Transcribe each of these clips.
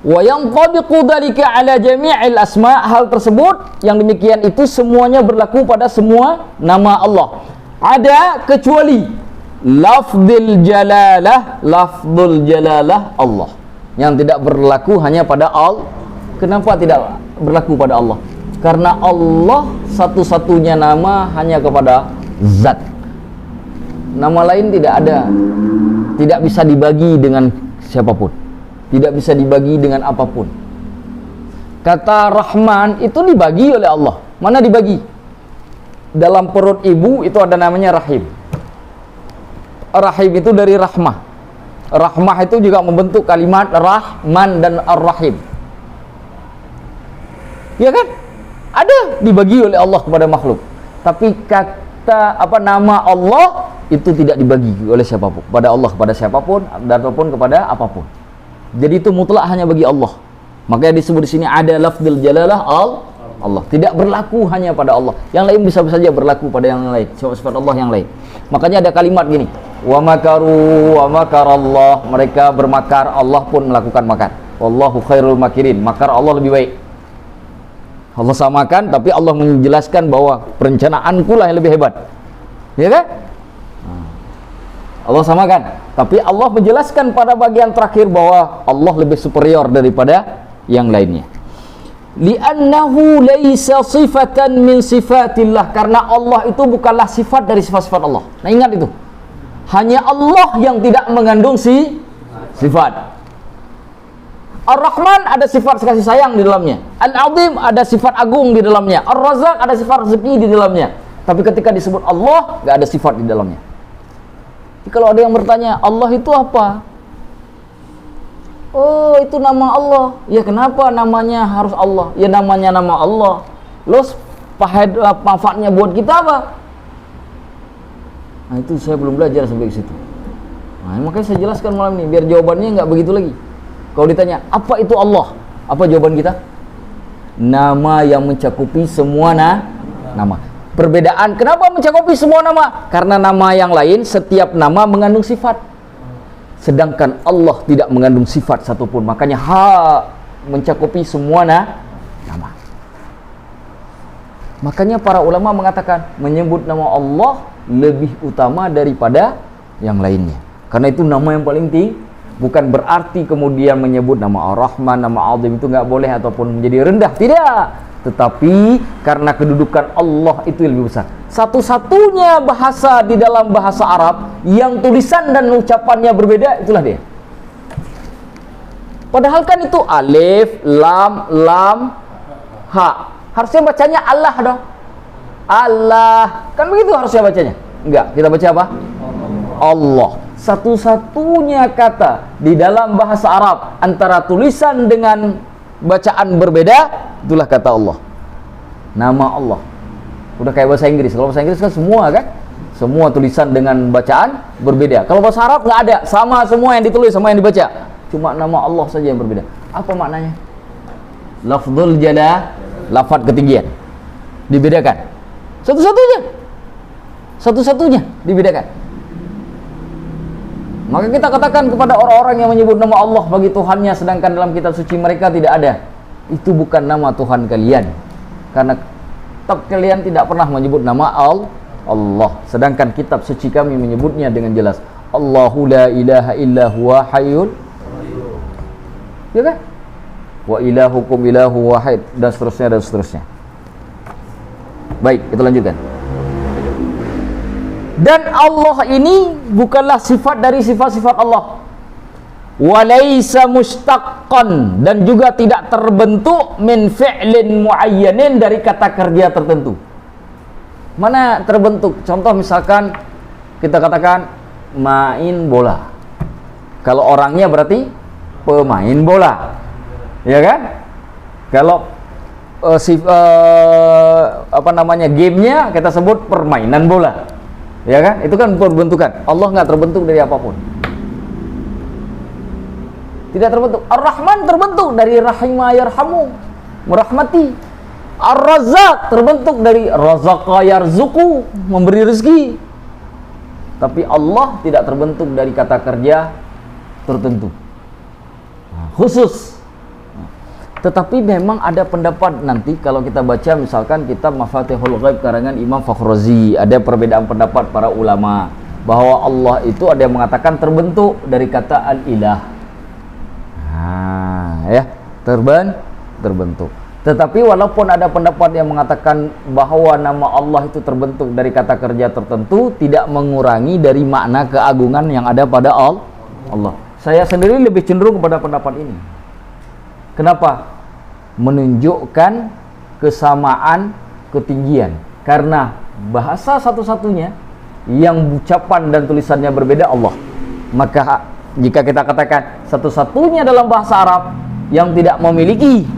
Wa yantabiqu dzalika ala jami'il asma, hal tersebut yang demikian itu semuanya berlaku pada semua nama Allah. Ada kecuali lafdzul jalalah Allah yang tidak berlaku hanya pada Allah. Kenapa tidak berlaku pada Allah? Karena Allah satu-satunya nama hanya kepada zat. Nama lain tidak ada, tidak bisa dibagi dengan siapapun, tidak bisa dibagi dengan apapun. Kata Rahman itu dibagi oleh Allah. Mana dibagi? Dalam perut ibu itu ada namanya Rahim. Rahim itu dari rahmah. Rahmah itu juga membentuk kalimat Rahman dan Ar-Rahim. Ya kan? Ada dibagi oleh Allah kepada makhluk. Tapi kata nama Allah itu tidak dibagi oleh siapapun, pada Allah, kepada siapapun ataupun kepada apapun. Jadi itu mutlak hanya bagi Allah. Makanya disebut di sini ada lafdzul jalalah Allah. Tidak berlaku hanya pada Allah. Yang lain bisa saja berlaku pada yang lain, sifat Allah yang lain. Makanya ada kalimat gini, wa makaru wa makarallah, mereka bermakar, Allah pun melakukan makar. Wallahu khairul makirin, makar Allah lebih baik. Allah samakan, tapi Allah menjelaskan bahwa perencanaanku lah yang lebih hebat. Ya kan? Allah samakan, tapi Allah menjelaskan pada bagian terakhir bahwa Allah lebih superior daripada yang lainnya. Li'annahu laisa sifatan min sifatillah, karena Allah itu bukanlah sifat dari sifat-sifat Allah. Nah, ingat itu. Hanya Allah yang tidak mengandung sifat. Ar-Rahman ada sifat kasih sayang di dalamnya. Al-Azim ada sifat agung di dalamnya. Ar-Razzaq ada sifat rezeki di dalamnya. Tapi ketika disebut Allah, gak ada sifat di dalamnya. Jadi kalau ada yang bertanya, Allah itu apa? Oh, itu nama Allah. Ya, kenapa namanya harus Allah? Ya, namanya nama Allah. Los manfaatnya buat kita apa? Nah, itu saya belum belajar sampai ke situ. Nah, makanya saya jelaskan malam ini biar jawabannya nggak begitu lagi. Kalau ditanya, apa itu Allah? Apa jawaban kita? Nama yang mencakupi semua nama. Perbedaan, kenapa mencakupi semua nama? Karena nama yang lain, setiap nama mengandung sifat. Sedangkan Allah tidak mengandung sifat satupun. Makanya mencakupi semua nama. Makanya para ulama mengatakan, menyebut nama Allah lebih utama daripada yang lainnya. Karena itu nama yang paling tinggi. Bukan berarti kemudian menyebut nama Ar-Rahman, nama Azim itu nggak boleh ataupun menjadi rendah. Tidak. Tetapi karena kedudukan Allah itu lebih besar. Satu-satunya bahasa di dalam bahasa Arab yang tulisan dan ucapannya berbeda, itulah dia. Padahal kan itu alif, lam, ha. Harusnya bacanya Allah dong. Allah. Kan begitu harusnya bacanya. Enggak, kita baca apa? Allah. Satu-satunya kata di dalam bahasa Arab antara tulisan dengan bacaan berbeda, itulah kata Allah. Nama Allah. Udah kayak bahasa Inggris. Kalau bahasa Inggris kan semua kan? Semua tulisan dengan bacaan berbeda. Kalau bahasa Arab nggak ada. Sama semua yang ditulis sama yang dibaca. Cuma nama Allah saja yang berbeda. Apa maknanya? Lafdzul jalalah, lafaz ketinggian. Dibedakan. Satu-satunya dibedakan. Maka kita katakan kepada orang-orang yang menyebut nama Allah bagi Tuhannya, sedangkan dalam kitab suci mereka tidak ada. Itu bukan nama Tuhan kalian. Karena kitab kalian tidak pernah menyebut nama Allah. Sedangkan kitab suci kami menyebutnya dengan jelas. Allahu la ilaha illa huwa hayyul. Ya kan? Wa ilahukum ilahu wahid. Dan seterusnya. Baik, kita lanjutkan. Dan Allah ini bukanlah sifat dari sifat-sifat Allah. Walaysa mustaqqan, dan juga tidak terbentuk min fi'lin muayyanin, dari kata kerja tertentu. Mana terbentuk? Contoh misalkan kita katakan main bola. Kalau orangnya berarti pemain bola. Ya kan? Kalau gamenya kita sebut permainan bola. Ya kan? Itu kan perbentukan. Allah nggak terbentuk dari apapun. Tidak terbentuk. Ar-Rahman terbentuk dari rahimah yarhamu, merahmati. Ar-Razzaq terbentuk dari razaqa yarzuqu, memberi rezeki. Tapi Allah tidak terbentuk dari kata kerja tertentu. Khusus Tetapi memang ada pendapat nanti kalau kita baca misalkan kitab Mafatihul Ghaib karangan Imam Fakhrazi, ada perbedaan pendapat para ulama bahwa Allah itu ada yang mengatakan terbentuk dari kata al-ilah. Ya, terbentuk. Tetapi walaupun ada pendapat yang mengatakan bahwa nama Allah itu terbentuk dari kata kerja tertentu, tidak mengurangi dari makna keagungan yang ada pada Allah. Saya sendiri lebih cenderung kepada pendapat ini. Kenapa? Menunjukkan kesamaan ketinggian. Karena bahasa satu-satunya yang ucapan dan tulisannya berbeda Allah. Maka jika kita katakan satu-satunya dalam bahasa Arab yang tidak memiliki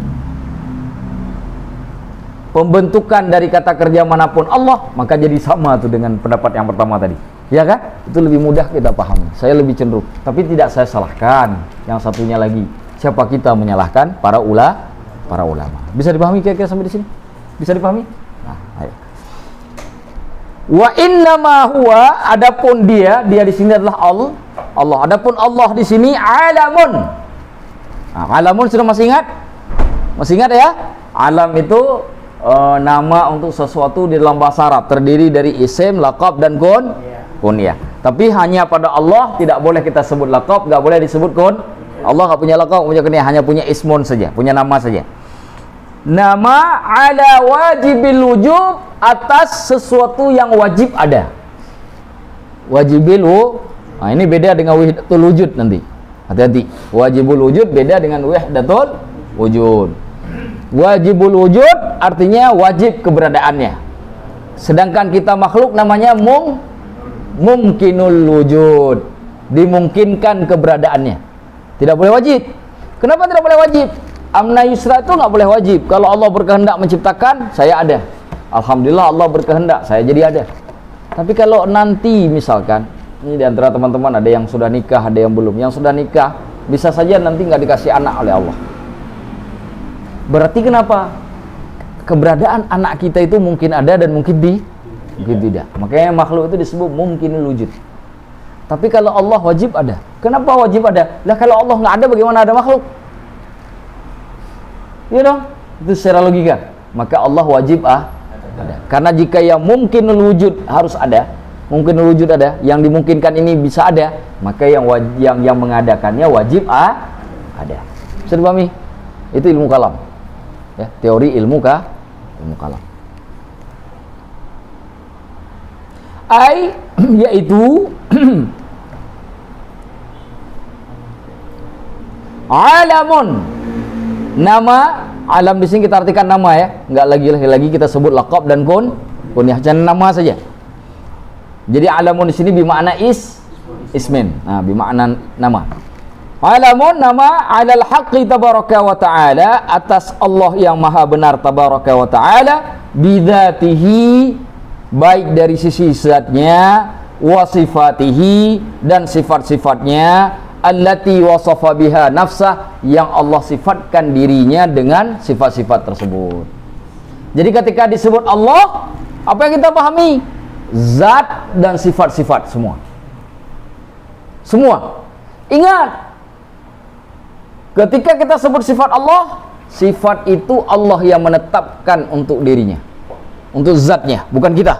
pembentukan dari kata kerja manapun Allah, maka jadi sama tuh dengan pendapat yang pertama tadi. Ya kan? Itu lebih mudah kita pahami. Saya lebih cenderung. Tapi tidak saya salahkan yang satunya lagi. Siapa kita menyalahkan para ulama. Bisa dipahami kira-kira sampai di sini? Bisa dipahami? Nah, ayo. Wa innama huwa, adapun dia di sini adalah Allah. Adapun Allah di sini alamun. Nah, alamun sudah masih ingat? Masih ingat ya? Alam itu nama untuk sesuatu di dalam bahasa Arab, terdiri dari isim, laqab dan kunyah. Tapi hanya pada Allah tidak boleh kita sebut laqab, enggak boleh disebut Allah enggak punya laqab, punya kunyah, hanya punya ismun saja, punya nama saja. Nama ala wajibil wujub, atas sesuatu yang wajib ada. Wajibil nah ini beda dengan wahdatul wujud nanti. Hati-hati. Wajibul wujud beda dengan wahdatul wujud. Wajibul wujud artinya wajib keberadaannya. Sedangkan kita makhluk namanya mungkinul wujud. Dimungkinkan keberadaannya. Tidak boleh wajib. Kenapa tidak boleh wajib? Amna yusra itu nggak boleh wajib. Kalau Allah berkehendak menciptakan, saya ada. Alhamdulillah Allah berkehendak, saya jadi ada. Tapi kalau nanti misalkan, ini di antara teman-teman ada yang sudah nikah, ada yang belum. Yang sudah nikah, bisa saja nanti nggak dikasih anak oleh Allah. Berarti kenapa? Keberadaan anak kita itu mungkin ada dan mungkin tidak. Makanya makhluk itu disebut mungkinul wujud. Tapi kalau Allah wajib ada. Kenapa wajib ada? Lah kalau Allah nggak ada, bagaimana ada makhluk? Iya dong, itu secara logika. Maka Allah wajib ada. Karena jika yang mungkinul wujud harus ada, mungkinul wujud ada, yang dimungkinkan ini bisa ada, maka yang mengadakannya wajib ada. Bisa dipahami? Itu ilmu kalam. Ya, teori ilmu kalam. Yaitu alamun. Nama alam di sini kita artikan nama ya, enggak lagi kita sebut laqab dan kunyah, jangan nama saja. Jadi alamun di sini bermakna ismin. Nah, bermakna nama. Alamun nama alal haqqi tabaraka wa ta'ala, atas Allah yang maha benar tabaraka wa ta'ala, bidzatihi, baik dari sisi zatnya, wa sifatihi, dan sifat-sifatnya, allati wasafa biha nafsah, yang Allah sifatkan dirinya dengan sifat-sifat tersebut. Jadi ketika disebut Allah, apa yang kita pahami? Zat dan sifat-sifat semua. Ingat, ketika kita sebut sifat Allah, sifat itu Allah yang menetapkan untuk dirinya, untuk zatnya, bukan kita.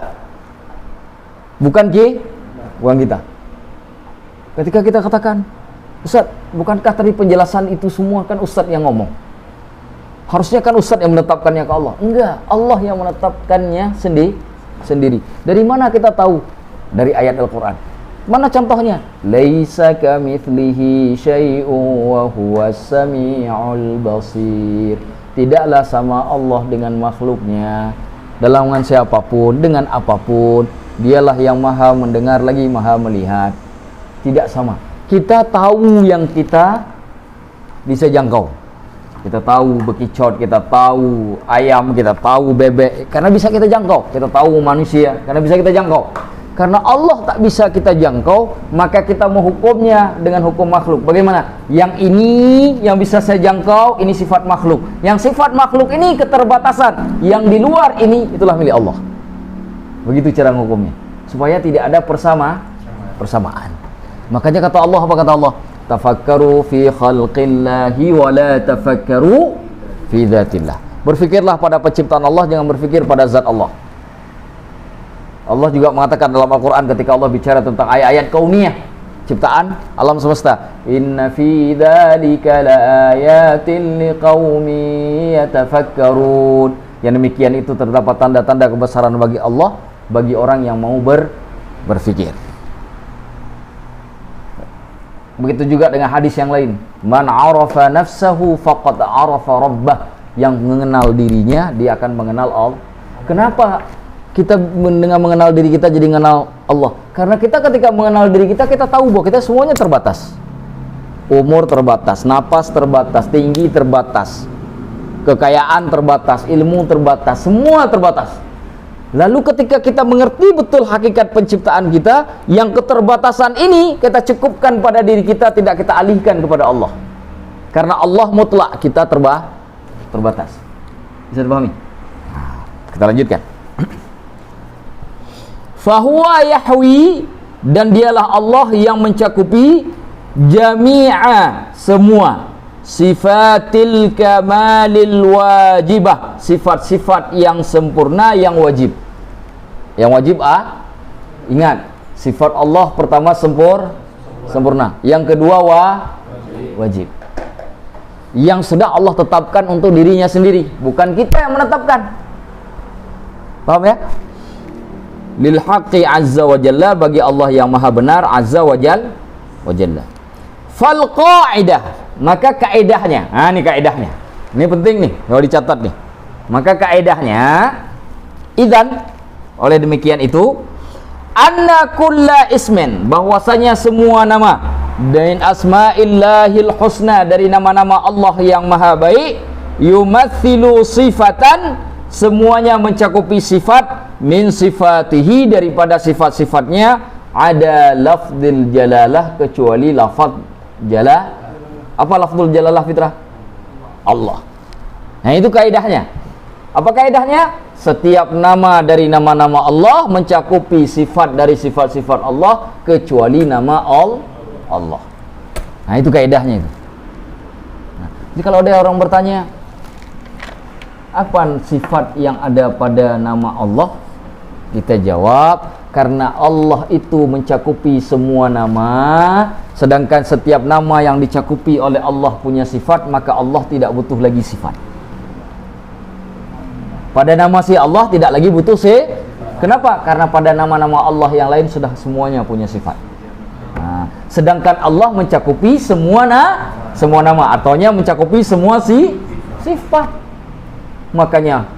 Bukan kita. Ketika kita katakan, Ustaz, bukankah tadi penjelasan itu semua kan Ustaz yang ngomong? Harusnya kan Ustaz yang menetapkannya ke Allah. Enggak, Allah yang menetapkannya sendiri. Dari mana kita tahu? Dari ayat Al-Quran. Mana contohnya? Laisa kamitslihi syai'un wa huwas sami'ul basir. Tidaklah sama Allah dengan makhluknya, dalam siapapun, dengan apapun. Dialah yang maha mendengar lagi maha melihat. Tidak sama. Kita tahu yang kita bisa jangkau. Kita tahu bekicot, kita tahu ayam, kita tahu bebek, karena bisa kita jangkau. Kita tahu manusia, karena bisa kita jangkau. Karena Allah tak bisa kita jangkau, maka kita menghukumnya dengan hukum makhluk. Bagaimana? Yang ini yang bisa saya jangkau, ini sifat makhluk. Yang sifat makhluk ini keterbatasan. Yang di luar ini, itulah milik Allah. Begitu cara menghukumnya. Supaya tidak ada persamaan. Makanya kata Allah, apa kata Allah? Tafakkaru fi khalqillahi wa la tafakkaru fi dzatillah. Berfikirlah pada penciptaan Allah, jangan berfikir pada zat Allah. Allah juga mengatakan dalam Al-Quran ketika Allah bicara tentang ayat-ayat kauniyah, ciptaan alam semesta, inna fi dzalika laayatin liqaumin yatafakkarun. Yang demikian itu terdapat tanda-tanda kebesaran bagi Allah, bagi orang yang mau berfikir. Begitu juga dengan hadis yang lain, man arafa nafsahu faqad arafa rabbah. Yang mengenal dirinya, dia akan mengenal Allah. Kenapa kita dengan mengenal diri kita jadi mengenal Allah? Karena kita ketika mengenal diri kita, kita tahu bahwa kita semuanya terbatas. Umur terbatas, napas terbatas, tinggi terbatas, kekayaan terbatas, ilmu terbatas, semua terbatas. Lalu ketika kita mengerti betul hakikat penciptaan kita, yang keterbatasan ini kita cukupkan pada diri kita, tidak kita alihkan kepada Allah. Karena Allah mutlak, kita terbatas. Bisa dipahami? Kita lanjutkan. Fahuwa yahwi, dan dialah Allah yang mencakupi jami'a, semua sifatil kamalil wajibah, sifat-sifat yang sempurna, yang wajib. Yang wajib ingat, sifat Allah pertama sempurna, yang kedua wajib. Yang sudah Allah tetapkan untuk dirinya sendiri, bukan kita yang menetapkan. Paham ya? Lil haqqi azza wa jalla, bagi Allah yang maha benar, azza wa jalla. Fal qa'idah, maka kaidahnya, ini kaidahnya. Ini penting nih, kalau dicatat nih. Maka kaidahnya, idzan, oleh demikian itu, anna kulla ismin, bahwasanya semua nama dan asma'illahil husna, dari nama-nama Allah yang maha baik, yumatsilu sifatan, semuanya mencakupi sifat, min sifatihi, daripada sifat-sifatnya, ada lafdzul jalalah, kecuali lafaz jalalah. Apa lafdzul jalalah fitrah? Allah. Nah itu kaidahnya. Apa kaidahnya? Setiap nama dari nama-nama Allah mencakupi sifat dari sifat-sifat Allah, kecuali nama Allah. Nah itu kaidahnya itu. Nah, jadi kalau ada orang bertanya, apa sifat yang ada pada nama Allah? Kita jawab, karena Allah itu mencakupi semua nama, sedangkan setiap nama yang dicakupi oleh Allah punya sifat, maka Allah tidak butuh lagi sifat. Pada nama si Allah tidak lagi butuh Kenapa? Karena pada nama-nama Allah yang lain sudah semuanya punya sifat. Nah, sedangkan Allah mencakupi semua nama, artinya mencakupi semua sifat. Makanya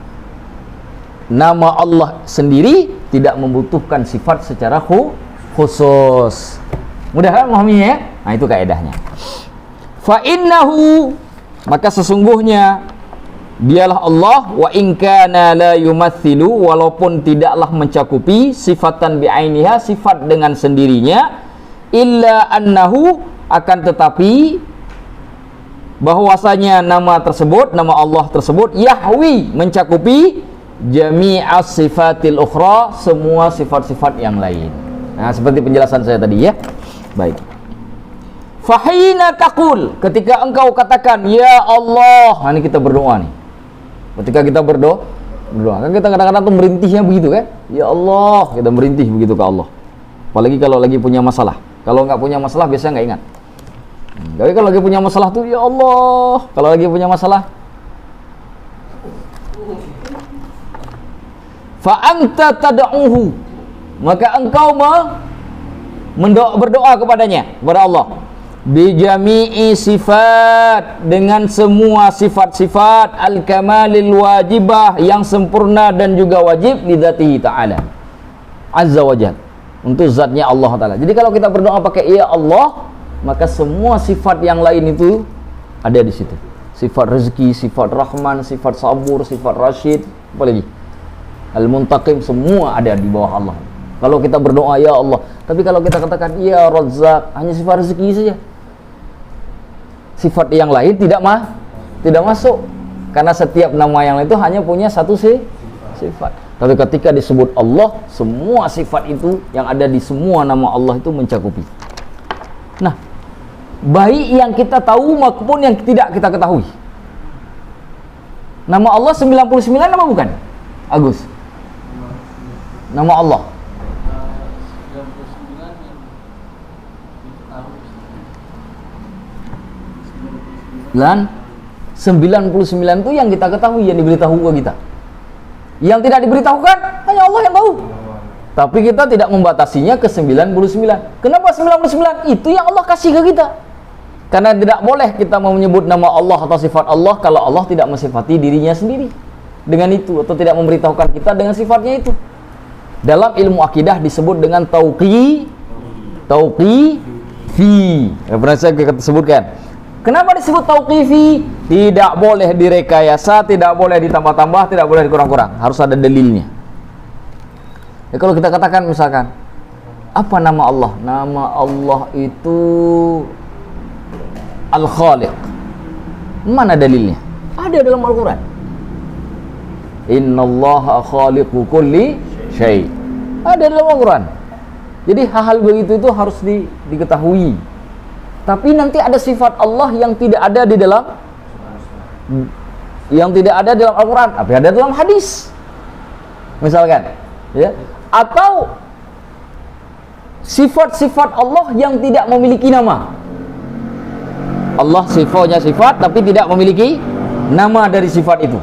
nama Allah sendiri tidak membutuhkan sifat secara khusus. Mudah kan memahaminya ya? Nah itu kaidahnya. Fa innahu, maka sesungguhnya dialah Allah, wa in kana la yumatsilu, walaupun tidaklah mencakupi sifatan bi'ainiha, sifat dengan sendirinya, illa annahu, akan tetapi bahwasanya nama tersebut, nama Allah tersebut, yahwi, mencakupi jami'as sifatil ukhra, semua sifat-sifat yang lain. Nah seperti penjelasan saya tadi ya. Baik. Fahina taqul, ketika engkau katakan ya Allah, nah, ini kita berdoa nih. Ketika kita berdoa kan kita kadang-kadang tuh merintihnya begitu kan? Ya Allah, kita merintih begitu ke Allah. Apalagi kalau lagi punya masalah. Kalau nggak punya masalah biasanya nggak ingat. Tapi kalau lagi punya masalah tuh ya Allah. Kalau lagi punya masalah, fa anta tad'uhu, maka engkau berdoa kepadanya, kepada Allah, bijami'i sifat, dengan semua sifat-sifat al-kamalil wajibah, yang sempurna dan juga wajib, lidzatihi ta'ala azza wajalla, untuk zatnya Allah Ta'ala. Jadi kalau kita berdoa pakai ya Allah, maka semua sifat yang lain itu ada di situ. Sifat rezeki, sifat rahman, sifat sabur, sifat rasyid, apa lagi? Al-Muntaqim, semua ada di bawah Allah. Kalau kita berdoa ya Allah, tapi kalau kita katakan ya Razzaq, hanya sifat rezeki saja. Sifat yang lain tidak masuk, karena setiap nama yang lain itu hanya punya satu sifat. Tapi ketika disebut Allah, semua sifat itu yang ada di semua nama Allah itu mencakupi. Nah, baik yang kita tahu maupun yang tidak kita ketahui. Nama Allah 99 apa bukan? Agus. Nama Allah. 99 itu yang kita ketahui, yang diberitahu ke kita. Yang tidak diberitahukan hanya Allah yang tahu. Tapi kita tidak membatasinya ke 99. Kenapa 99? Itu yang Allah kasih ke kita. Karena tidak boleh kita menyebut nama Allah atau sifat Allah kalau Allah tidak mensifati dirinya sendiri dengan itu, atau tidak memberitahukan kita dengan sifatnya itu. Dalam ilmu akidah disebut dengan tauqifi. Pernah saya sebutkan. Kenapa disebut tauqifi? Tidak boleh direkayasa, tidak boleh ditambah-tambah, tidak boleh dikurang-kurang. Harus ada dalilnya. Ya, kalau kita katakan misalkan, apa nama Allah? Nama Allah itu Al-Khaliq. Mana dalilnya? Ada dalam Al-Quran. Innallaha khaliqu kulli syai'. Ada dalam Al-Quran. Jadi hal-hal begitu itu harus diketahui. Tapi nanti ada sifat Allah yang tidak ada di dalam Al-Quran, tapi ada dalam hadis. Misalkan, ya. Atau sifat-sifat Allah yang tidak memiliki nama. Allah sifatnya sifat tapi tidak memiliki nama dari sifat itu.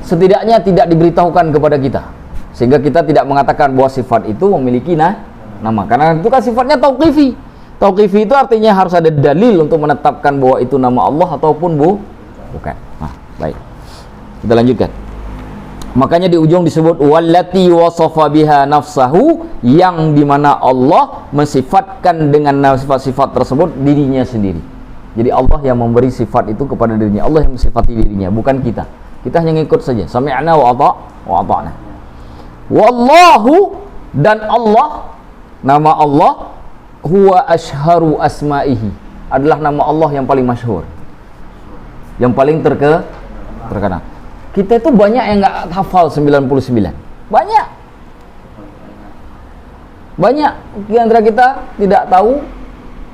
Setidaknya tidak diberitahukan kepada kita, sehingga kita tidak mengatakan bahwa sifat itu memiliki nama. Karena itu kan sifatnya tauqifi. Tauqifi itu artinya harus ada dalil untuk menetapkan bahwa itu nama Allah ataupun bukan. Nah, baik. Kita lanjutkan. Makanya di ujung disebut wallati wasafa biha nafsahu, yang dimana Allah mensifatkan dengan sifat-sifat tersebut dirinya sendiri. Jadi Allah yang memberi sifat itu kepada dirinya, Allah yang mensifati dirinya, bukan kita. Kita hanya ngikut saja. Sami'na wa ata'na. Wallahu, dan Allah, nama Allah huwa ashharu asma'ihi, adalah nama Allah yang paling masyhur, yang paling terkenal. Kita itu banyak yang nggak hafal 99. Banyak di antara kita tidak tahu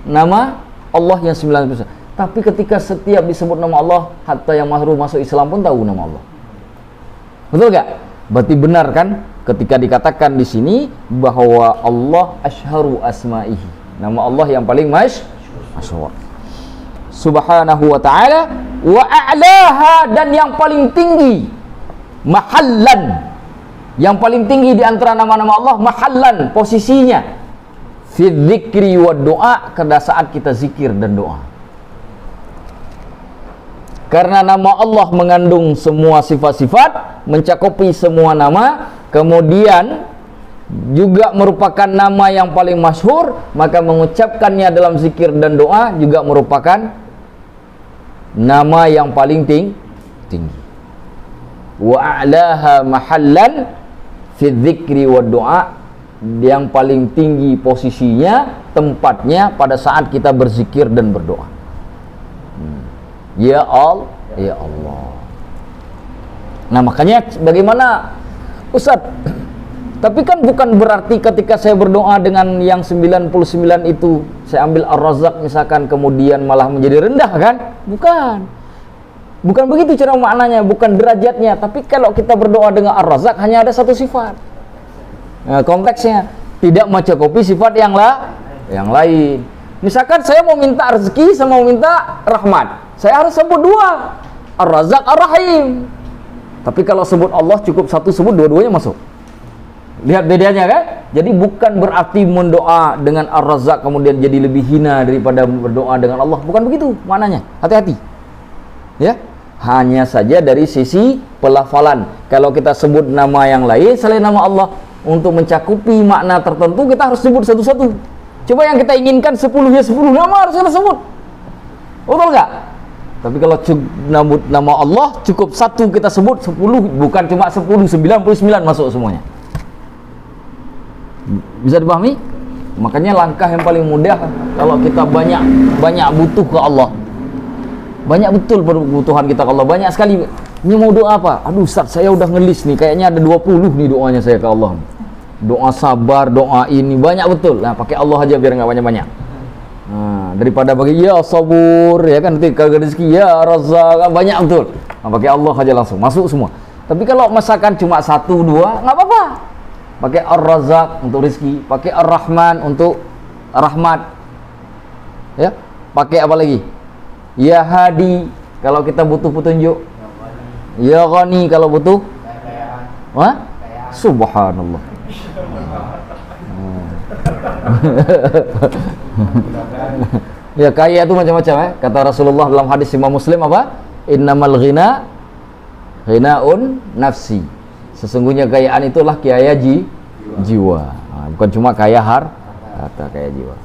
nama Allah yang 99. Tapi ketika setiap disebut nama Allah, hatta yang baru masuk Islam pun tahu nama Allah. Betul gak? Berarti benar kan ketika dikatakan di sini bahwa Allah ashharu asma'ihi, nama Allah yang paling masyhur. Subhanahu wa ta'ala, wa a'laha, dan yang paling tinggi, mahallan, yang paling tinggi di antara nama-nama Allah, mahallan, posisinya, fi dzikri wa doa, pada saat kita zikir dan doa. Karena nama Allah mengandung semua sifat-sifat, mencakupi semua nama, kemudian juga merupakan nama yang paling masyhur, maka mengucapkannya dalam zikir dan doa juga merupakan nama yang paling tinggi. Wa a'laha mahallan fi dzikri wa doa, yang paling tinggi posisinya, tempatnya pada saat kita berzikir dan berdoa. Ya Allah. Nah, makanya bagaimana Ustaz? Tapi kan bukan berarti ketika saya berdoa dengan yang 99 itu saya ambil Ar-Razzaq misalkan, kemudian malah menjadi rendah kan? Bukan begitu cara maknanya, bukan derajatnya. Tapi kalau kita berdoa dengan Ar-Razzaq hanya ada satu sifat. Nah, konteksnya tidak mencakupi sifat yang lain. Misalkan saya mau minta rezeki sama mau minta rahmat, saya harus sebut dua, Ar-Razzaq, Ar-Rahim. Tapi kalau sebut Allah cukup satu sebut, dua-duanya masuk. Lihat bedanya kan? Jadi bukan berarti mendoa dengan Ar-Razzaq kemudian jadi lebih hina daripada berdoa dengan Allah. Bukan begitu maknanya. Hati-hati. Ya. Hanya saja dari sisi pelafalan. Kalau kita sebut nama yang lain selain nama Allah, untuk mencakupi makna tertentu kita harus sebut satu-satu. Coba yang kita inginkan 10 nama harus kita sebut. Betul enggak? Tapi kalau nama Allah cukup satu kita sebut, 10, bukan cuma 10, 99 masuk semuanya. Bisa dipahami? Makanya langkah yang paling mudah kalau kita banyak butuh ke Allah, banyak betul kebutuhan kita ke Allah, banyak sekali. Ini mau doa apa? Aduh Ustaz, saya udah ngelis nih, kayaknya ada 20 nih doanya saya ke Allah. Doa sabar, doa ini banyak betul. Nah, pakai Allah aja biar nggak banyak-banyak. Nah, daripada bagi ya sabur ya kan, nanti kagak rezeki ya razak, banyak betul. Nah, pakai Allah aja langsung masuk semua. Tapi kalau masakan cuma 1 2 nggak apa-apa. Pakai Ar-Razzaq untuk rezeki, pakai Ar-Rahman untuk rahmat. Ya, pakai apa lagi? Ya Hadi kalau kita butuh petunjuk. Ya Ghani kalau butuh. Wah? Subhanallah. Ya kaya itu macam-macam ya. Kata Rasulullah dalam hadis Imam Muslim apa? Innamal ghina ghinaun nafsi. Sesungguhnya kekayaan itulah kaya jiwa. Nah, bukan cuma kaya harta, kaya jiwa.